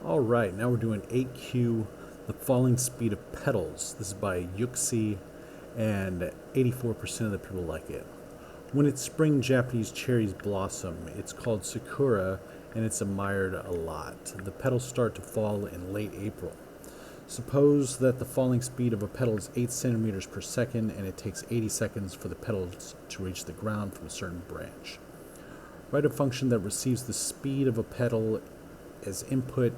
All right, now we're doing 8Q, The Falling Speed of Petals. This is by Yuxi, and 84% of the people like it. When it's spring, Japanese cherries blossom. It's called sakura, and it's admired a lot. The petals start to fall in late April. Suppose that the falling speed of a petal is 8 centimeters per second, and it takes 80 seconds for the petals to reach the ground from a certain branch. Write a function that receives the speed of a petal as input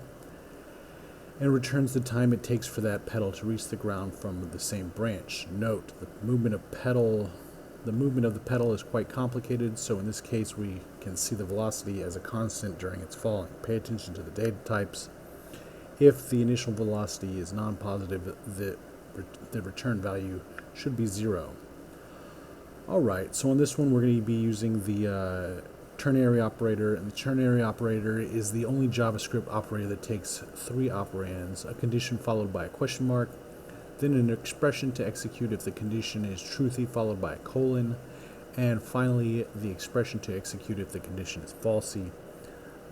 and returns the time it takes for that petal to reach the ground from the same branch. Note, the movement of the petal is quite complicated, so in this case we can see the velocity as a constant during its falling. Pay attention to the data types. If the initial velocity is non-positive, the return value should be 0. Alright, so on this one we're going to be using the ternary operator, and the ternary operator is the only JavaScript operator that takes 3 operands: a condition followed by a question mark, then an expression to execute if the condition is truthy followed by a colon, and finally the expression to execute if the condition is falsy.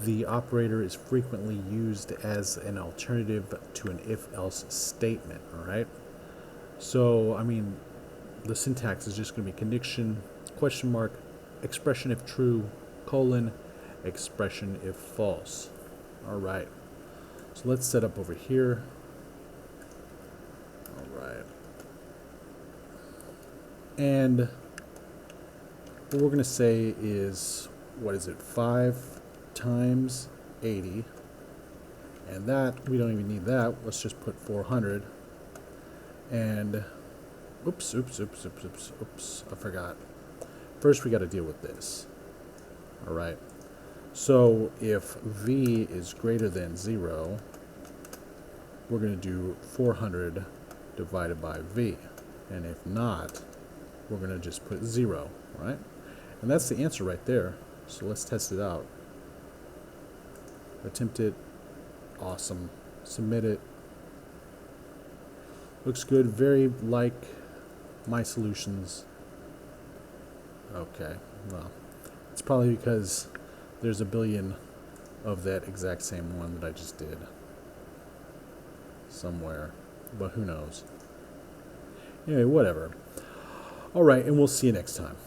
The operator is frequently used as an alternative to an if-else statement, alright? So, I mean, the syntax is just going to be condition, question mark, expression if true, colon, expression if false. Alright, so let's set up over here. Alright, and what we're going to say is, what is it, 5 times 80, and that, we don't even need that, let's just put 400, and oops, I forgot. First we got to deal with this. Alright, so if v is greater than 0, we're going to do 400 divided by v, and if not, we're going to just put 0, right? And that's the answer right there. So let's test it out. Attempt it. Awesome. Submit it. Looks good. Very like my solutions. Okay, well, it's probably because there's a billion of that exact same one that I just did somewhere, but who knows. Anyway, whatever. Alright, and we'll see you next time.